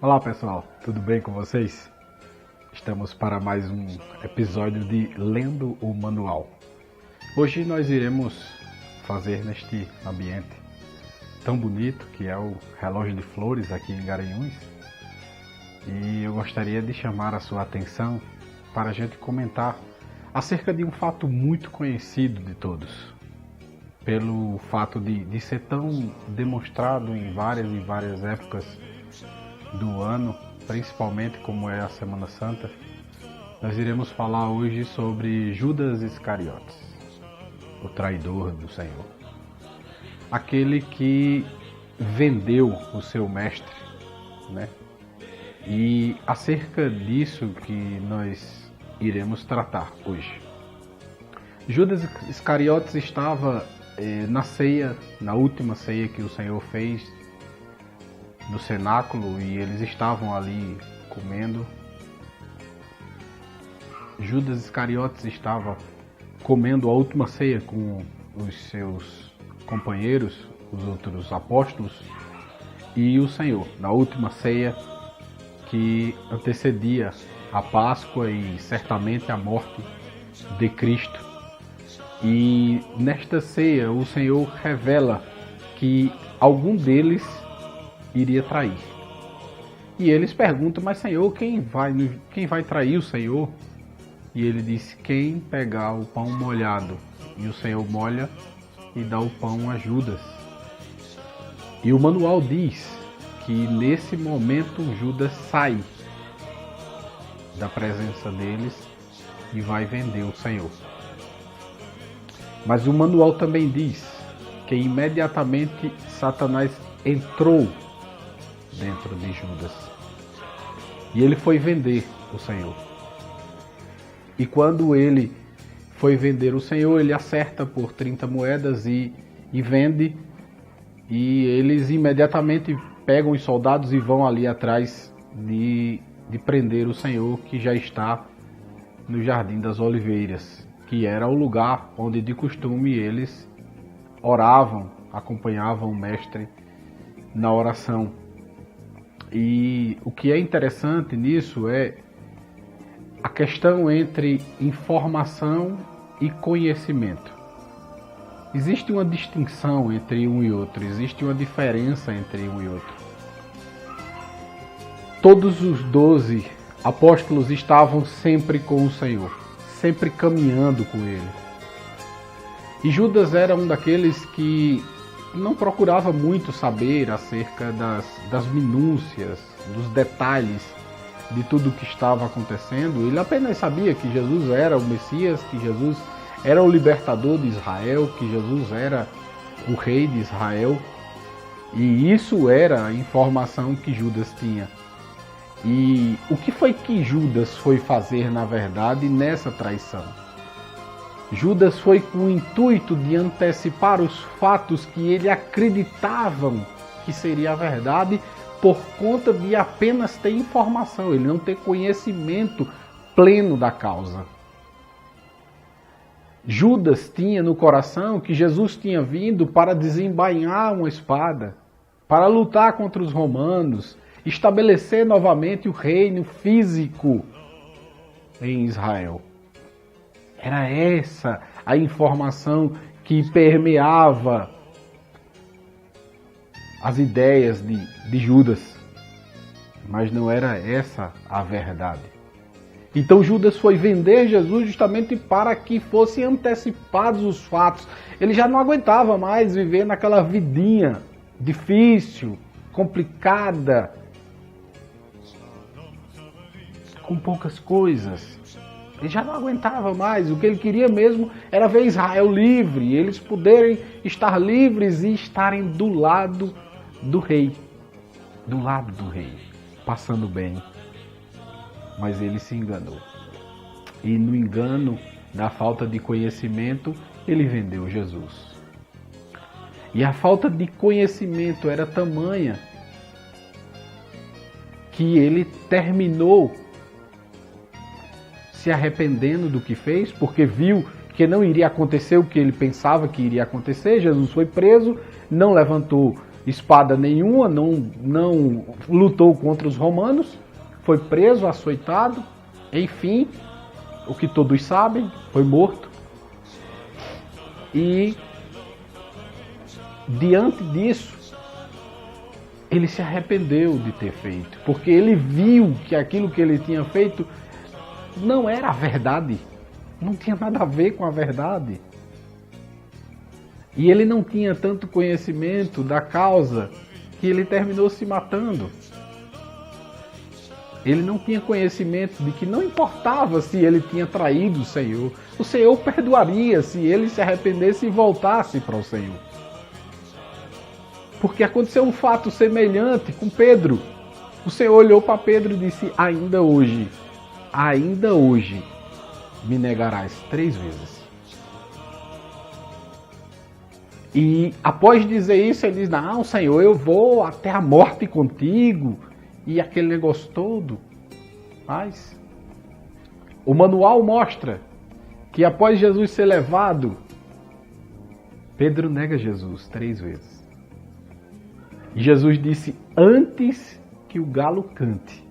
Olá pessoal, tudo bem com vocês? Estamos para mais um episódio de Lendo o Manual. Hoje nós iremos fazer neste ambiente tão bonito que é o Relógio de Flores aqui em Garanhuns. E eu gostaria de chamar a sua atenção para a gente comentar acerca de um fato muito conhecido de todos. Pelo fato de ser tão demonstrado em várias épocas do ano, principalmente como é a Semana Santa, nós iremos falar hoje sobre Judas Iscariotes, o traidor do Senhor. Aquele que vendeu o seu mestre, né? E acerca disso que nós iremos tratar hoje. Judas Iscariotes estava na ceia, na última ceia que o Senhor fez no cenáculo, e eles estavam ali comendo. Judas Iscariotes estava comendo a última ceia com os seus companheiros, os outros apóstolos, e o Senhor, na última ceia que antecedia a Páscoa e certamente a morte de Cristo. E nesta ceia o Senhor revela que algum deles iria trair. E eles perguntam: mas Senhor, quem vai trair o Senhor? E ele disse: quem pegar o pão molhado. E o Senhor molha e dá o pão a Judas. E o manual diz que nesse momento Judas sai da presença deles e vai vender o Senhor. Mas o manual também diz que imediatamente Satanás entrou dentro de Judas e ele foi vender o Senhor. E quando ele foi vender o Senhor, ele acerta por 30 moedas e vende. E eles imediatamente pegam os soldados e vão ali atrás de prender o Senhor, que já está no Jardim das Oliveiras, que era o lugar onde de costume eles oravam, acompanhavam o mestre na oração. E o que é interessante nisso é a questão entre informação e conhecimento. Existe uma distinção entre um e outro, existe uma diferença entre um e outro. Todos os 12 apóstolos estavam sempre com o Senhor, sempre caminhando com ele. E Judas era um daqueles que não procurava muito saber acerca das minúcias, dos detalhes de tudo o que estava acontecendo. Ele apenas sabia que Jesus era o Messias, que Jesus era o libertador de Israel, que Jesus era o rei de Israel. E isso era a informação que Judas tinha. E o que foi que Judas foi fazer, na verdade, nessa traição? Judas foi com o intuito de antecipar os fatos que ele acreditavam que seria a verdade, por conta de apenas ter informação, ele não ter conhecimento pleno da causa. Judas tinha no coração que Jesus tinha vindo para desembainhar uma espada, para lutar contra os romanos, estabelecer novamente o reino físico em Israel. Era essa a informação que permeava as ideias de Judas, mas não era essa a verdade. Então Judas foi vender Jesus justamente para que fossem antecipados os fatos. Ele já não aguentava mais viver naquela vidinha difícil, complicada, com poucas coisas. Ele já não aguentava mais. O que ele queria mesmo era ver Israel livre, eles poderem estar livres e estarem do lado do rei, passando bem. Mas ele se enganou. E no engano, da falta de conhecimento, ele vendeu Jesus. E a falta de conhecimento era tamanha que ele terminou se arrependendo do que fez, porque viu que não iria acontecer o que ele pensava que iria acontecer. Jesus foi preso, não levantou espada nenhuma, não lutou contra os romanos, foi preso, açoitado, enfim, o que todos sabem, foi morto. E diante disso, ele se arrependeu de ter feito, porque ele viu que aquilo que ele tinha feito não era a verdade, não tinha nada a ver com a verdade. E ele não tinha tanto conhecimento da causa que ele terminou se matando. Ele não tinha conhecimento de que não importava se ele tinha traído o Senhor perdoaria se ele se arrependesse e voltasse para o Senhor. Porque aconteceu um fato semelhante com Pedro. O Senhor olhou para Pedro e disse: ainda hoje, me negarás 3 vezes. E após dizer isso, ele diz: não, Senhor, eu vou até a morte contigo. E aquele negócio todo. Mas o manual mostra que após Jesus ser levado, Pedro nega Jesus 3 vezes. E Jesus disse: antes que o galo cante.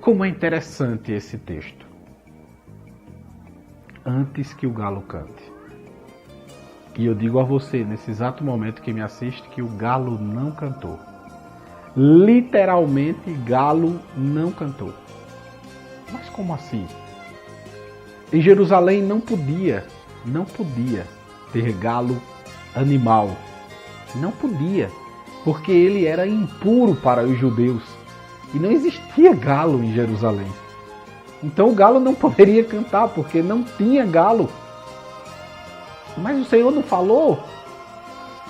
Como é interessante esse texto. Antes que o galo cante. E eu digo a você, nesse exato momento que me assiste, que o galo não cantou. Literalmente, galo não cantou. Mas como assim? Em Jerusalém não podia ter galo animal. Não podia, porque ele era impuro para os judeus. E não existia galo em Jerusalém. Então o galo não poderia cantar, porque não tinha galo. Mas o Senhor não falou.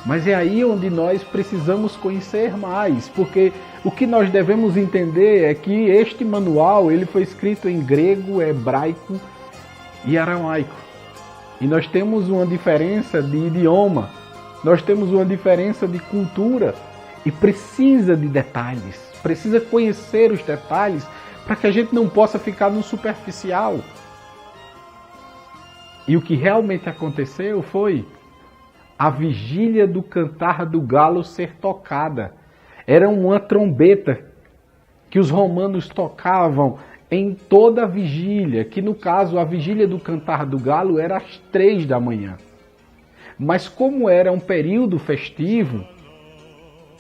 Mas é aí onde nós precisamos conhecer mais, porque o que nós devemos entender é que este manual ele foi escrito em grego, hebraico e aramaico. E nós temos uma diferença de idioma, nós temos uma diferença de cultura e precisa de detalhes, precisa conhecer os detalhes para que a gente não possa ficar no superficial. E o que realmente aconteceu foi a vigília do cantar do galo ser tocada. Era uma trombeta que os romanos tocavam em toda a vigília, que no caso a vigília do cantar do galo era às 3 da manhã. Mas como era um período festivo,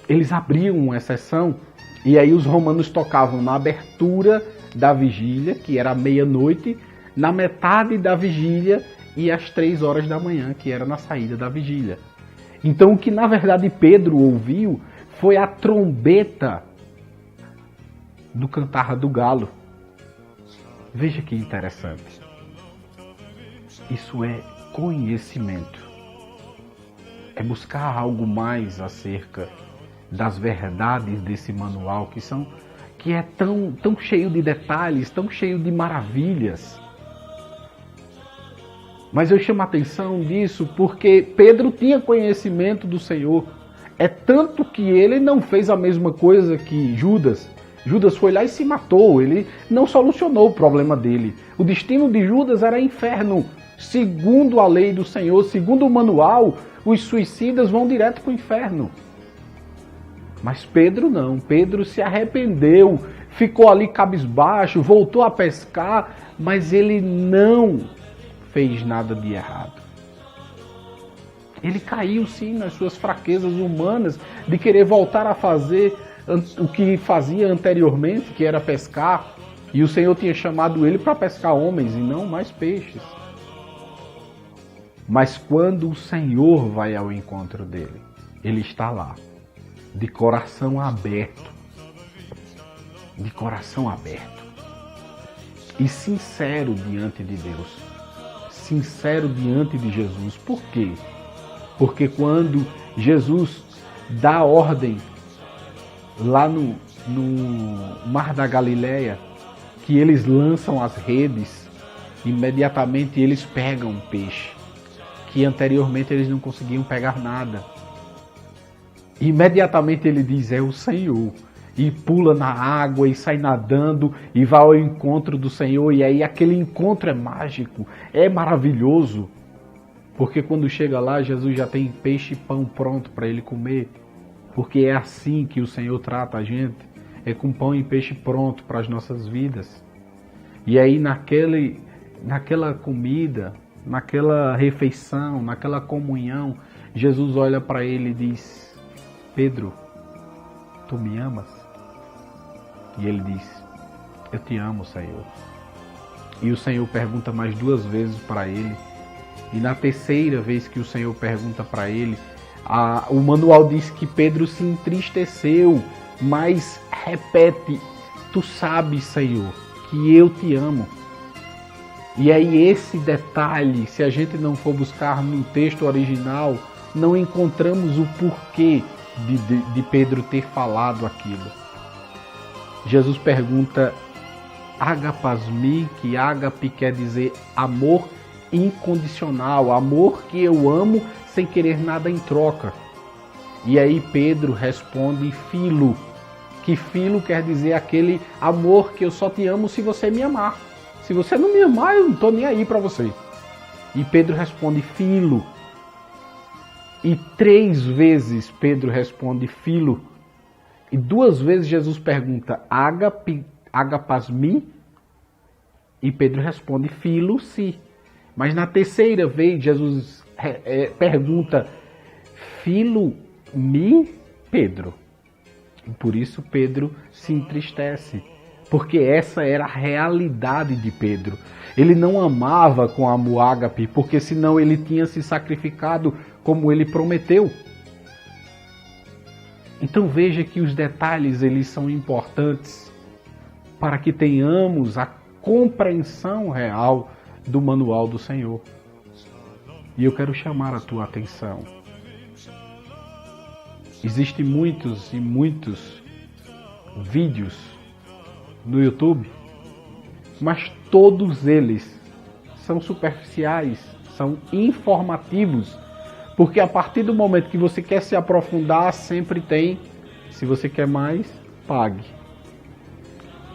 eles abriam uma exceção e aí os romanos tocavam na abertura da vigília, que era meia-noite, na metade da vigília e às 3 horas da manhã, que era na saída da vigília. Então o que na verdade Pedro ouviu foi a trombeta do cantar do galo. Veja que interessante. Isso é conhecimento. É buscar algo mais acerca das verdades desse manual que é tão cheio de detalhes, tão cheio de maravilhas. Mas eu chamo a atenção disso porque Pedro tinha conhecimento do Senhor. É tanto que ele não fez a mesma coisa que Judas. Judas foi lá e se matou. Ele não solucionou o problema dele. O destino de Judas era inferno. Segundo a lei do Senhor, segundo o manual, os suicidas vão direto para o inferno. Mas Pedro não. Pedro se arrependeu, ficou ali cabisbaixo, voltou a pescar, mas ele não fez nada de errado. Ele caiu sim nas suas fraquezas humanas de querer voltar a fazer o que fazia anteriormente, que era pescar, e o Senhor tinha chamado ele para pescar homens e não mais peixes. Mas quando o Senhor vai ao encontro dele, ele está lá, de coração aberto, e sincero diante de Deus, sincero diante de Jesus. Por quê? Porque quando Jesus dá ordem lá no Mar da Galileia, que eles lançam as redes, imediatamente eles pegam um peixe, que anteriormente eles não conseguiam pegar nada. Imediatamente ele diz: é o Senhor. E pula na água e sai nadando e vai ao encontro do Senhor. E aí aquele encontro é mágico, é maravilhoso. Porque quando chega lá, Jesus já tem peixe e pão pronto para ele comer. Porque é assim que o Senhor trata a gente. É com pão e peixe pronto para as nossas vidas. E aí naquela comida, naquela refeição, naquela comunhão, Jesus olha para ele e diz: Pedro, tu me amas? E ele diz: eu te amo, Senhor. E o Senhor pergunta mais 2 vezes para ele. E na terceira vez que o Senhor pergunta para ele, o manual diz que Pedro se entristeceu, mas repete: tu sabes, Senhor, que eu te amo. E aí esse detalhe, se a gente não for buscar no texto original, não encontramos o porquê de Pedro ter falado aquilo. Jesus pergunta agapasmi, que agape quer dizer amor incondicional, amor que eu amo sem querer nada em troca. E aí Pedro responde filo, que filo quer dizer aquele amor que eu só te amo se você me amar. Se você não me amar, eu não estou nem aí para você. E Pedro responde filo. E 3 vezes Pedro responde filo. E 2 vezes Jesus pergunta agapasmi, e Pedro responde filo si. Mas na terceira vez Jesus pergunta filo mi, Pedro. E por isso Pedro se entristece. Porque essa era a realidade de Pedro. Ele não amava com amor ágape, porque senão ele tinha se sacrificado como ele prometeu. Então veja que os detalhes eles são importantes para que tenhamos a compreensão real do manual do Senhor. E eu quero chamar a tua atenção. Existem muitos vídeos no YouTube, mas todos eles são superficiais, são informativos, porque a partir do momento que você quer se aprofundar, sempre tem, se você quer mais, pague.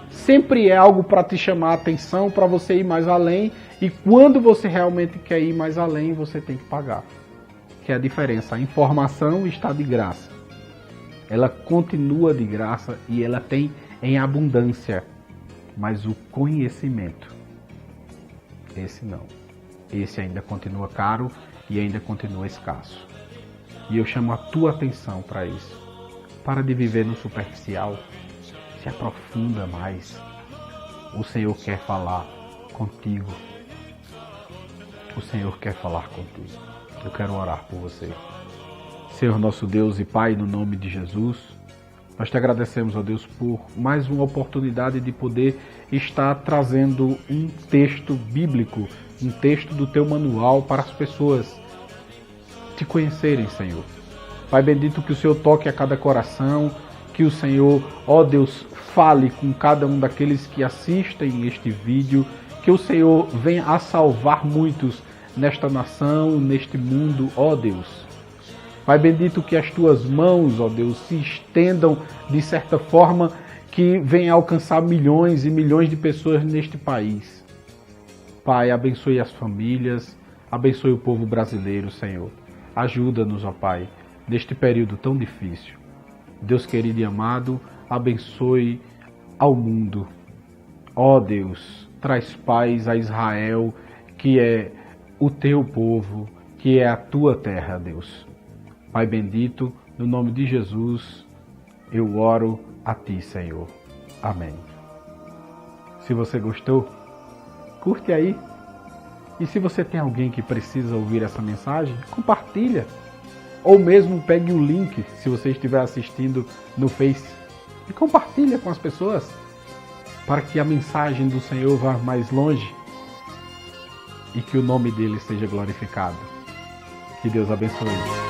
Sempre é algo para te chamar a atenção, para você ir mais além, e quando você realmente quer ir mais além, você tem que pagar. Que é a diferença, a informação está de graça. Ela continua de graça e ela tem em abundância, mas o conhecimento, esse não. Esse ainda continua caro e ainda continua escasso. E eu chamo a tua atenção para isso. Para de viver no superficial, se aprofunda mais. O Senhor quer falar contigo. O Senhor quer falar contigo. Eu quero orar por você. Senhor nosso Deus e Pai, no nome de Jesus, nós te agradecemos, ó Deus, por mais uma oportunidade de poder estar trazendo um texto bíblico, um texto do teu manual para as pessoas te conhecerem, Senhor. Pai bendito, que o Senhor toque a cada coração, que o Senhor, ó Deus, fale com cada um daqueles que assistem este vídeo, que o Senhor venha a salvar muitos nesta nação, neste mundo, ó Deus. Pai bendito, que as tuas mãos, ó Deus, se estendam de certa forma que venha alcançar milhões e milhões de pessoas neste país. Pai, abençoe as famílias, abençoe o povo brasileiro, Senhor. Ajuda-nos, ó Pai, neste período tão difícil. Deus querido e amado, abençoe ao mundo. Ó Deus, traz paz a Israel, que é o teu povo, que é a tua terra, Deus. Pai bendito, no nome de Jesus, eu oro a Ti, Senhor. Amém. Se você gostou, curte aí. E se você tem alguém que precisa ouvir essa mensagem, compartilha. Ou mesmo pegue o link, se você estiver assistindo no Face, e compartilha com as pessoas, para que a mensagem do Senhor vá mais longe e que o nome dele seja glorificado. Que Deus abençoe.